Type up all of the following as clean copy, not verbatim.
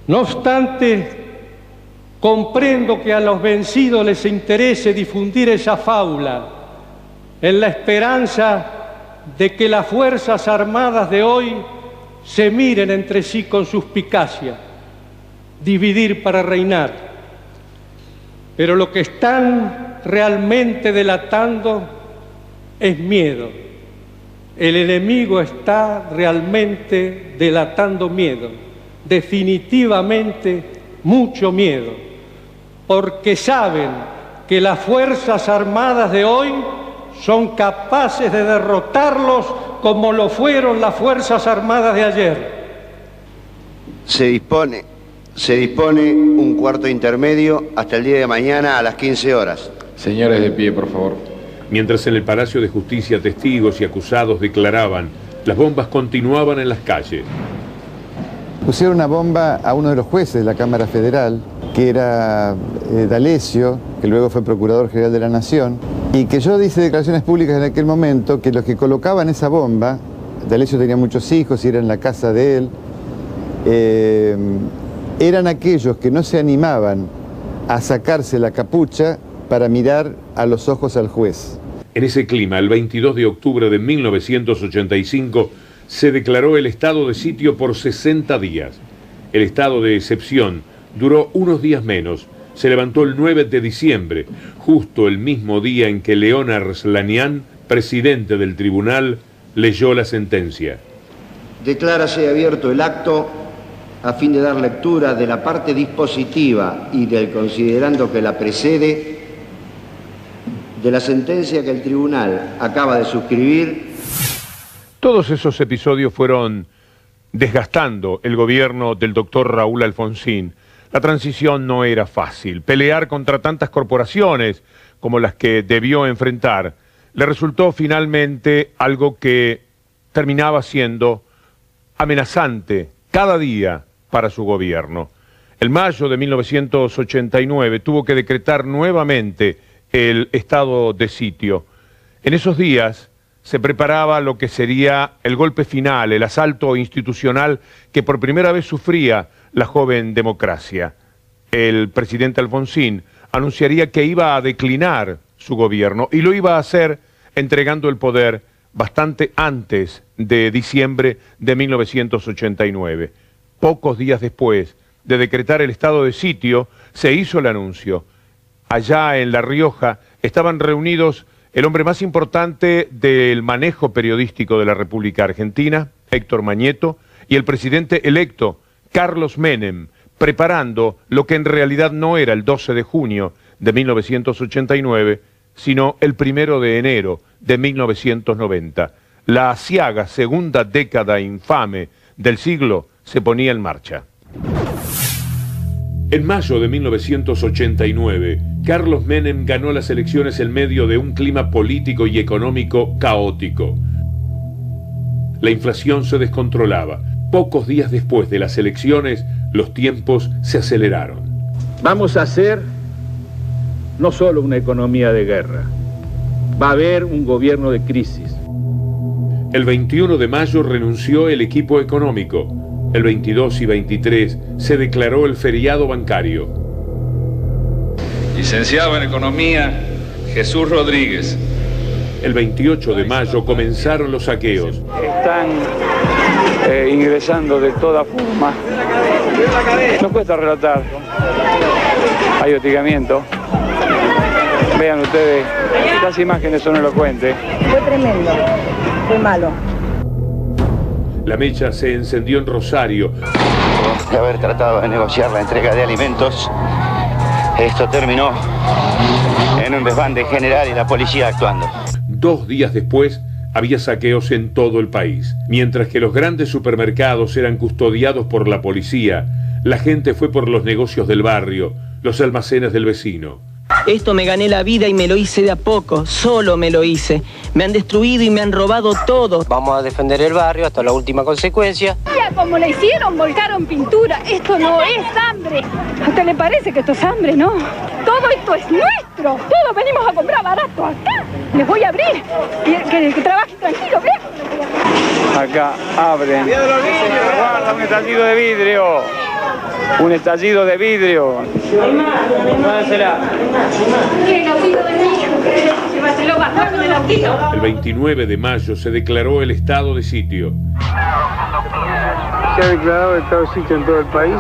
No obstante, comprendo que a los vencidos les interese difundir esa fábula en la esperanza de que las Fuerzas Armadas de hoy se miren entre sí con suspicacia, dividir para reinar. Pero lo que están realmente delatando es miedo. El enemigo está realmente delatando miedo, definitivamente mucho miedo, porque saben que las Fuerzas Armadas de hoy son capaces de derrotarlos como lo fueron las Fuerzas Armadas de ayer. Se dispone un cuarto intermedio hasta el día de mañana a las 15 horas. Señores, de pie, por favor. Mientras en el Palacio de Justicia testigos y acusados declaraban, las bombas continuaban en las calles. Pusieron una bomba a uno de los jueces de la Cámara Federal, que era D'Alessio, que luego fue Procurador General de la Nación, y que yo hice declaraciones públicas en aquel momento que los que colocaban esa bomba, D'Alessio tenía muchos hijos y era en la casa de él, eran aquellos que no se animaban a sacarse la capucha para mirar a los ojos al juez. En ese clima, el 22 de octubre de 1985, se declaró el estado de sitio por 60 días. El estado de excepción duró unos días menos. Se levantó el 9 de diciembre, justo el mismo día en que León Arslanian, presidente del tribunal, leyó la sentencia. Declárase abierto el acto a fin de dar lectura de la parte dispositiva y del considerando que la precede de la sentencia que el tribunal acaba de suscribir. Todos esos episodios fueron desgastando el gobierno del doctor Raúl Alfonsín. La transición no era fácil. Pelear contra tantas corporaciones como las que debió enfrentar le resultó finalmente algo que terminaba siendo amenazante cada día para su gobierno. En mayo de 1989 tuvo que decretar nuevamente el estado de sitio. En esos días se preparaba lo que sería el golpe final, el asalto institucional que por primera vez sufría la joven democracia. El presidente Alfonsín anunciaría que iba a declinar su gobierno y lo iba a hacer entregando el poder bastante antes de diciembre de 1989. Pocos días después de decretar el estado de sitio, se hizo el anuncio. Allá en La Rioja estaban reunidos el hombre más importante del manejo periodístico de la República Argentina, Héctor Mañeto, y el presidente electo, Carlos Menem, preparando lo que en realidad no era el 12 de junio de 1989, sino el 1 de enero de 1990. La aciaga segunda década infame del siglo se ponía en marcha. En mayo de 1989, Carlos Menem ganó las elecciones en medio de un clima político y económico caótico. La inflación se descontrolaba. Pocos días después de las elecciones, los tiempos se aceleraron. Vamos a hacer no solo una economía de guerra, va a haber un gobierno de crisis. El 21 de mayo renunció el equipo económico. El 22 y 23 se declaró el feriado bancario. Licenciado en Economía, Jesús Rodríguez. El 28 de mayo comenzaron los saqueos. Están ingresando de todas formas. No cuesta relatar. Hay hostigamiento. Vean ustedes, las imágenes son elocuentes. Fue tremendo, fue malo. La mecha se encendió en Rosario. De haber tratado de negociar la entrega de alimentos, esto terminó en un desbande general y la policía actuando. 2 días después, había saqueos en todo el país. Mientras que los grandes supermercados eran custodiados por la policía, la gente fue por los negocios del barrio, los almacenes del vecino. Esto me gané la vida y me lo hice de a poco, solo me lo hice. Me han destruido y me han robado todo. Vamos a defender el barrio hasta la última consecuencia. Mira cómo le hicieron, volcaron pintura. Esto no es hambre. ¿A usted le parece que esto es hambre, no? Todo esto es nuestro. Todos venimos a comprar barato acá. Les voy a abrir. Que trabaje tranquilo, ¿ves? Acá abren. Guarda un estallido de vidrio. un estallido de vidrio. El 29 de mayo se declaró el estado de sitio. Se ha declarado el estado de sitio en todo el país.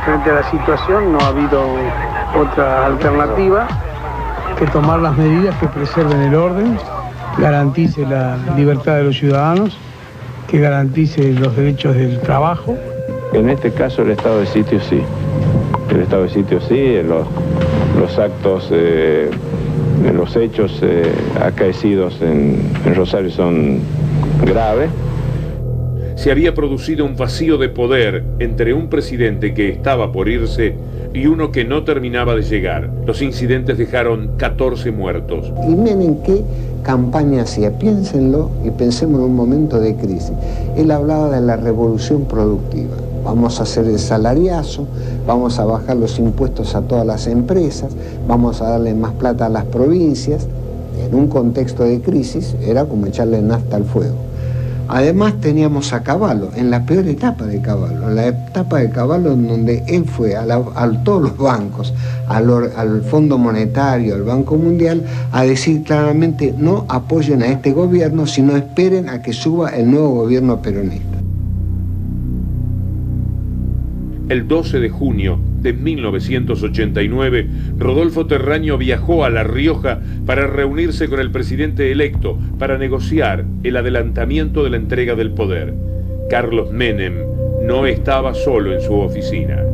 Frente a la situación no ha habido otra alternativa que tomar las medidas que preserven el orden, garantice la libertad de los ciudadanos, que garantice los derechos del trabajo. En este caso el estado de sitio sí. El estado de sitio sí, los actos, los hechos acaecidos en Rosario son graves. Se había producido un vacío de poder entre un presidente que estaba por irse y uno que no terminaba de llegar. Los incidentes dejaron 14 muertos. Y miren qué campaña hacía, piénsenlo y pensemos en un momento de crisis. Él hablaba de la revolución productiva. Vamos a hacer el salariazo, vamos a bajar los impuestos a todas las empresas, vamos a darle más plata a las provincias. En un contexto de crisis era como echarle nafta al fuego. Además teníamos a Cavallo, en la peor etapa de Cavallo, en la etapa de Cavallo en donde él fue a todos los bancos, al Fondo Monetario, al Banco Mundial, a decir claramente no apoyen a este gobierno, sino esperen a que suba el nuevo gobierno peronista. El 12 de junio de 1989, Rodolfo Terraño viajó a La Rioja para reunirse con el presidente electo para negociar el adelantamiento de la entrega del poder. Carlos Menem no estaba solo en su oficina.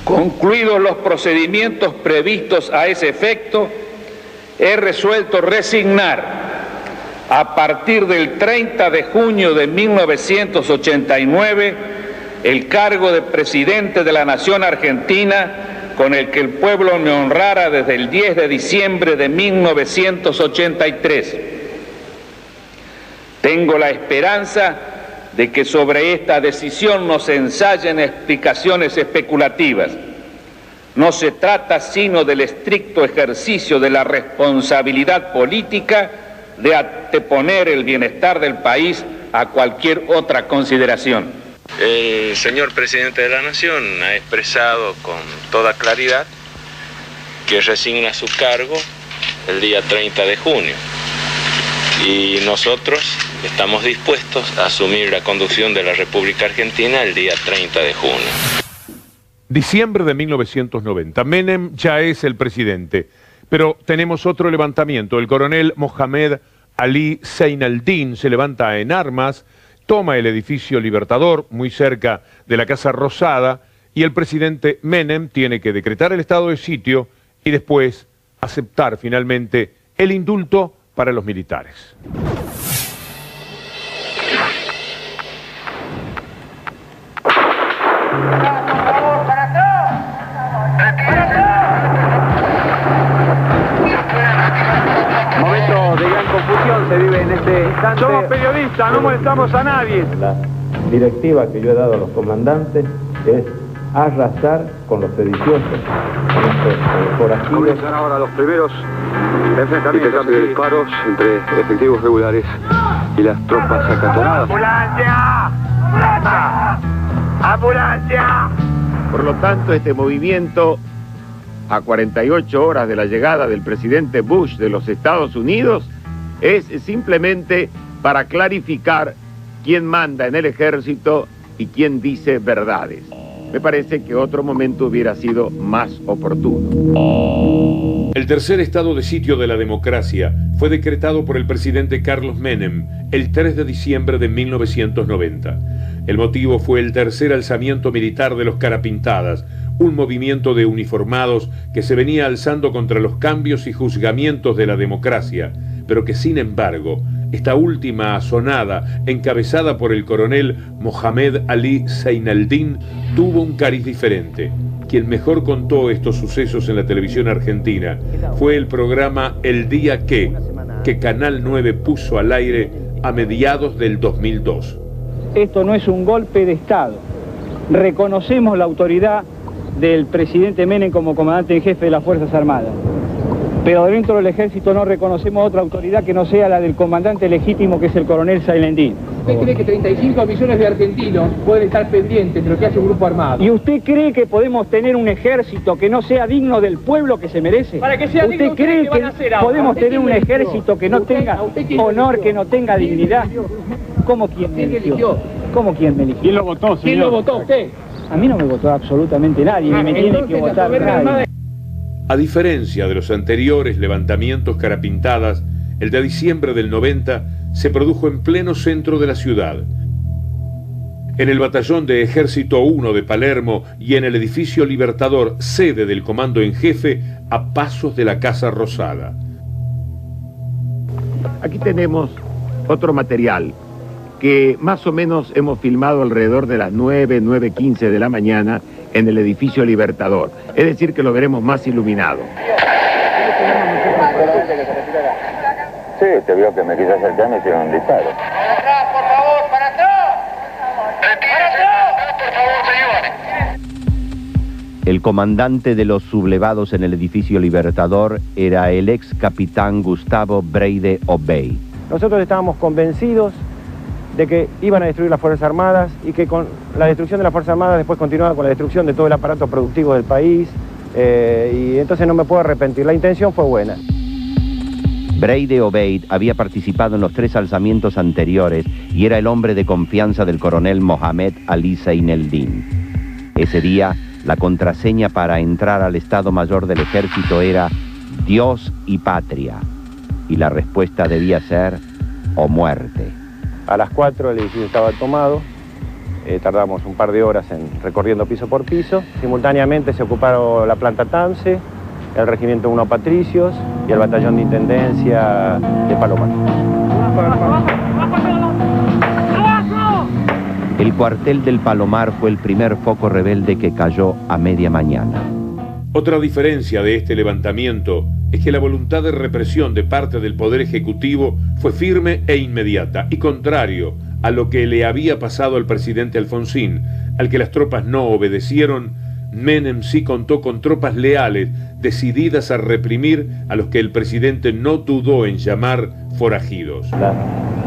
Concluidos los procedimientos previstos a ese efecto, he resuelto resignar a partir del 30 de junio de 1989 el cargo de presidente de la Nación Argentina con el que el pueblo me honrara desde el 10 de diciembre de 1983. Tengo la esperanza de que sobre esta decisión no se ensayen explicaciones especulativas. No se trata sino del estricto ejercicio de la responsabilidad política de anteponer el bienestar del país a cualquier otra consideración. El señor presidente de la Nación ha expresado con toda claridad que resigna su cargo el día 30 de junio. Y nosotros estamos dispuestos a asumir la conducción de la República Argentina el día 30 de junio. Diciembre de 1990. Menem ya es el presidente, pero tenemos otro levantamiento. El coronel Mohamed Ali Zeinaldin se levanta en armas, toma el edificio Libertador, muy cerca de la Casa Rosada, y el presidente Menem tiene que decretar el estado de sitio y después aceptar finalmente el indulto para los militares. Momento de gran confusión se vive en este instante. Somos periodistas, no molestamos a nadie. La directiva que yo he dado a los comandantes es arrasar con los sediciosos, con los forajidos. Comienzan ahora los primeros enfrentamientos de disparos entre efectivos regulares y las tropas acantonadas. ¡Ambulancia! ¡Ambulancia! ¡Ambulancia! Por lo tanto, este movimiento, a 48 horas de la llegada del presidente Bush de los Estados Unidos, es simplemente para clarificar quién manda en el ejército y quién dice verdades. Me parece que otro momento hubiera sido más oportuno. El tercer estado de sitio de la democracia fue decretado por el presidente Carlos Menem el 3 de diciembre de 1990. El motivo fue el tercer alzamiento militar de los Carapintadas, un movimiento de uniformados que se venía alzando contra los cambios y juzgamientos de la democracia, pero que sin embargo, esta última asonada, encabezada por el coronel Mohamed Ali Zeinaldin, tuvo un cariz diferente. Quien mejor contó estos sucesos en la televisión argentina fue el programa El Día que Canal 9 puso al aire a mediados del 2002. esto no es un golpe de Estado. Reconocemos la autoridad del presidente Menem como comandante en jefe de las Fuerzas Armadas. Pero dentro del ejército no reconocemos otra autoridad que no sea la del comandante legítimo, que es el coronel Sailendín. ¿Usted cree que 35 millones de argentinos pueden estar pendientes de lo que hace un grupo armado? ¿Y usted cree que podemos tener un ejército que no sea digno del pueblo que se merece? Para que sea digno, ¿usted cree que podemos tener un ejército que no tenga honor, que no tenga dignidad? ¿Cómo quién me eligió? ¿Cómo quién me eligió? ¿Quién lo votó, señor? ¿Quién lo votó? ¿Usted? A mí no me votó absolutamente nadie, ni me tiene que votar nadie. A diferencia de los anteriores levantamientos carapintadas, el de diciembre del 90 se produjo en pleno centro de la ciudad. En el batallón de Ejército 1 de Palermo y en el edificio Libertador, sede del comando en jefe, a pasos de la Casa Rosada. Aquí tenemos otro material que más o menos hemos filmado alrededor de las 9:15 de la mañana en el edificio Libertador. Es decir, que lo veremos más iluminado. Sí, te vio que me quise acercar, me hicieron un disparo. ¡Para atrás, por favor, para atrás! ¡Para atrás, por favor, señores! El comandante de los sublevados en el edificio Libertador era el ex capitán Gustavo Breide Obey. Nosotros estábamos convencidos de que iban a destruir las Fuerzas Armadas y que con la destrucción de las Fuerzas Armadas después continuaba con la destrucción de todo el aparato productivo del país, y entonces no me puedo arrepentir, la intención fue buena. Breide Obeid había participado en los 3 alzamientos anteriores y era el hombre de confianza del coronel Mohamed Ali Zaineldin. Ese día, la contraseña para entrar al Estado Mayor del Ejército era Dios y patria, y la respuesta debía ser o muerte. A las 4 el edificio estaba tomado, tardamos un par de horas recorriendo piso por piso. Simultáneamente se ocuparon la planta TAMSE, el Regimiento 1 Patricios y el Batallón de Intendencia de Palomar. El cuartel del Palomar fue el primer foco rebelde que cayó a media mañana. Otra diferencia de este levantamiento es que la voluntad de represión de parte del Poder Ejecutivo fue firme e inmediata, y contrario a lo que le había pasado al presidente Alfonsín, al que las tropas no obedecieron, Menem sí contó con tropas leales, decididas a reprimir a los que el presidente no dudó en llamar forajidos. La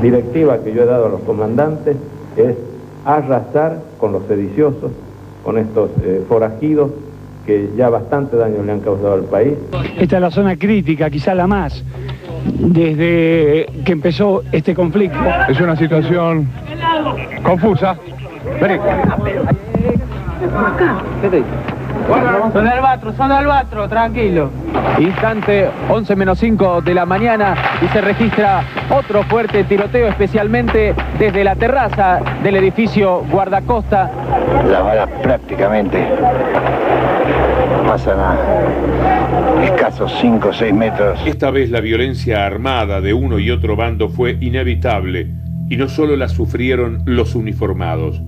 directiva que yo he dado a los comandantes es arrasar con los sediciosos, con estos forajidos, que ya bastante daño le han causado al país. Esta es la zona crítica, quizá la más, desde que empezó este conflicto. Es una situación confusa. Vení. Son albatros, tranquilo. Instante 11:05 de la mañana y se registra otro fuerte tiroteo, especialmente desde la terraza del edificio Guardacosta. Las balas prácticamente pasan a escasos 5 o 6 metros. Esta vez la violencia armada de uno y otro bando fue inevitable, y no solo la sufrieron los uniformados.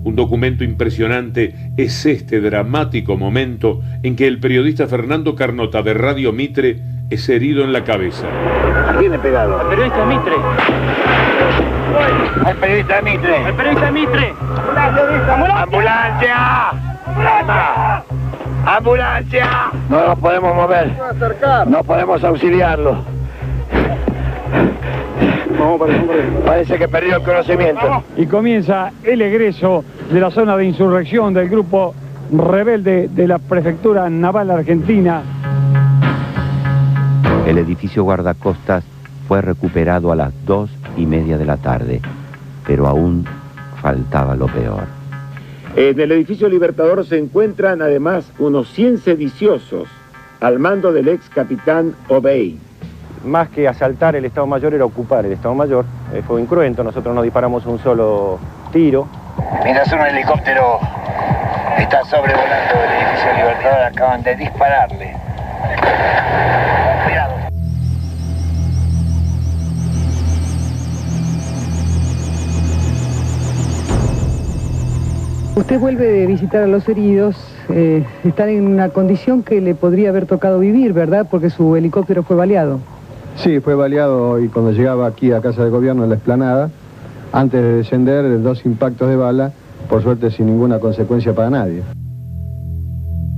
Un documento impresionante es este dramático momento en que el periodista Fernando Carnota de Radio Mitre es herido en la cabeza. ¿A quién le pegaron? Al periodista Mitre. Al periodista Mitre. Al periodista Mitre. ¡Ambulancia! ¡Ambulancia! ¡Ambulancia! No nos podemos mover. No podemos auxiliarlo. Parece que perdió el conocimiento. Y comienza el egreso de la zona de insurrección del grupo rebelde de la Prefectura Naval Argentina. El edificio Guardacostas fue recuperado a las 2:30 de la tarde, pero aún faltaba lo peor. En el edificio Libertador se encuentran además unos 100 sediciosos al mando del ex capitán Obey. Más que asaltar el Estado Mayor era ocupar el Estado Mayor. Fue incruento, nosotros no disparamos un solo tiro. Mientras un helicóptero está sobrevolando el edificio Libertador, acaban de dispararle. Cuidado. Usted vuelve de visitar a los heridos, están en una condición que le podría haber tocado vivir, ¿verdad? Porque su helicóptero fue baleado. Sí, fue baleado y cuando llegaba aquí a Casa de Gobierno en la explanada, Antes de descender, 2 impactos de bala, por suerte sin ninguna consecuencia para nadie.